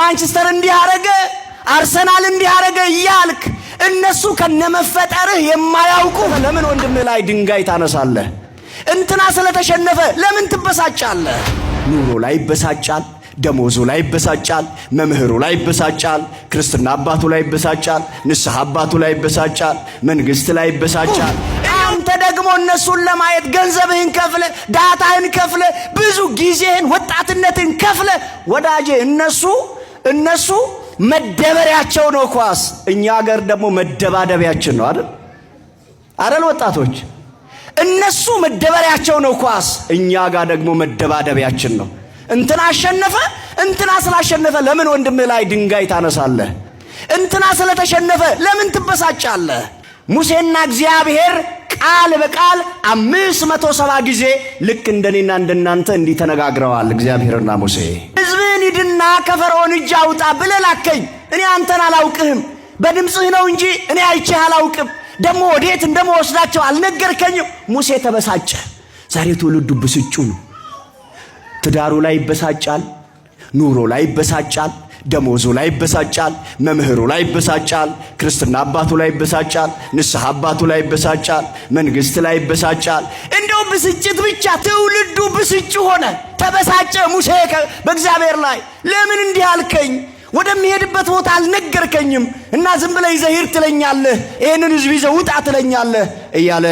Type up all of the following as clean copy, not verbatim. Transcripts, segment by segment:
ማንቸስተር እንዲያረገ አርሰናል እንዲያረገ ይያልክ እነሱ ከነመፈጠርህ የማያውቁ ለምን ወንድምህ ላይ ድንጋይ ታነሳለህ? እንትና ስለተሸነፈ ለምን ትበሳጫለህ? ኑሮ ላይ ይበሳጫል፣ ደሞዙ ላይ ይበሳጫል፣ መምህሩ ላይ ይበሳጫል፣ ክርስትና አባቱ ላይ ይበሳጫል፣ ንስሐ አባቱ ላይ ይበሳጫል፣ መንግስት ላይ ይበሳጫል። አንተ ደግሞ እነሱን ለማየት ገንዘብህን ከፍለ ዳታህን ከፍለ ብዙ ጊዜህን ወጣትነትን ከፍለ ወዳጄ እነሱ መደበሪያቸው ነው ኳስ። እኛ ሀገር ደግሞ መደባደቢያችን ነው አይደል ወጣቶች? እነሱ መደበሪያቸው ነው ኳስ፣ እኛ ጋር ደግሞ መደባደቢያችን ነው። እንትና አሸነፈ፣ እንትና ስላሸነፈ ለምን ወንድምህ ላይ ድንጋይ ታነሳለህ? እንትና ስለተሸነፈ ለምን ትበሳጫለህ? ሙሴና እግዚአብሔር ቃል በቃል 570 ጊዜ ልክ እንደኔና እንደናንተ እንዲህ ተነጋግረዋል እግዚአብሔርና ሙሴ። ሕዝብህን ሂድና ከፈርዖን እጅ አውጣ ብለህ ላከኝ። እኔ አንተን አላውቅህም፣ በድምፅህ ነው እንጂ እኔ አይቼህ አላውቅም። ደግሞ ወዴት እንደምወስዳቸው አልነገርከኝም። ሙሴ ተበሳጨ። ዛሬ ትውልዱ ብስጩ ነው። ትዳሩ ላይ ይበሳጫል፣ ኑሮ ላይ ይበሳጫል፣ ደሞዙ ላይ ይበሳጫል፣ መምህሩ ላይ ይበሳጫል፣ ክርስትና አባቱ ላይ ይበሳጫል፣ ንስሐ አባቱ ላይ ይበሳጫል፣ መንግስት ላይ ይበሳጫል። እንደው ብስጭት ብቻ ትውልዱ ብስጭ ሆነ። ተበሳጨ ሙሴ በእግዚአብሔር ላይ። ለምን እንዲህ አልከኝ? ወደሚሄድበት ቦታ አልነገርከኝም እና ዝም ብለህ ይዘህ ሂድ ትለኛለህ፣ ይህንን ሕዝብ ይዘህ ውጣ ትለኛለህ እያለ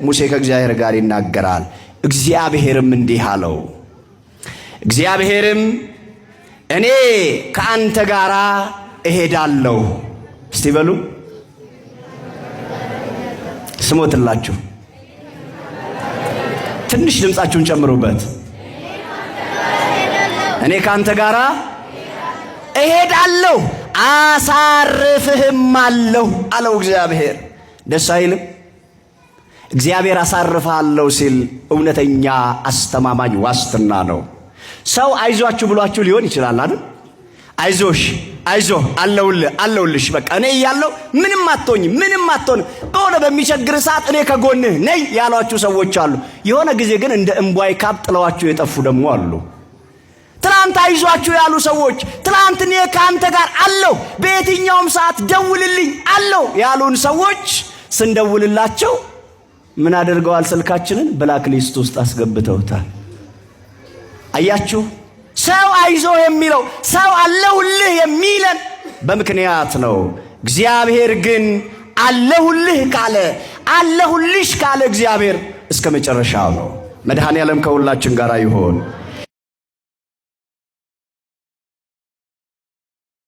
ሙሴ ከእግዚአብሔር ጋር ይናገራል። እግዚአብሔርም እንዲህ አለው፣ እግዚአብሔርም እኔ ከአንተ ጋር እሄዳለሁ። እስቲ በሉ ስሞትላችሁ፣ ትንሽ ድምፃችሁን ጨምሩበት። እኔ ከአንተ ጋር እሄዳለሁ አሳርፍህም አለው እግዚአብሔር። ደስ አይልም? እግዚአብሔር አሳርፍሃለሁ ሲል እውነተኛ አስተማማኝ ዋስትና ነው። ሰው አይዟችሁ ብሏችሁ ሊሆን ይችላል አይደል? አይዞሽ አይዞህ አለውልሽ በቃ እኔ እያለሁ ምንም አትሆኝም፣ ምንም አትሆንም፣ በሆነ በሚቸግር ሰዓት እኔ ከጎንህ ነኝ ያሏችሁ ሰዎች አሉ። የሆነ ጊዜ ግን እንደ እምቧይ ካብ ጥለዋችሁ የጠፉ ደግሞ አሉ። ትላንት አይዟችሁ ያሉ ሰዎች ትላንት እኔ ከአንተ ጋር አለሁ በየትኛውም ሰዓት ደውልልኝ አለሁ ያሉን ሰዎች ስንደውልላቸው ምን አድርገዋል? ስልካችንን ብላክ ሊስት ውስጥ አስገብተውታል። አያችሁ፣ ሰው አይዞህ የሚለው ሰው አለሁልህ የሚለን በምክንያት ነው። እግዚአብሔር ግን አለሁልህ ካለ አለሁልሽ ካለ እግዚአብሔር እስከ መጨረሻው ነው። መድኃኔዓለም ከሁላችን ጋር ይሆን።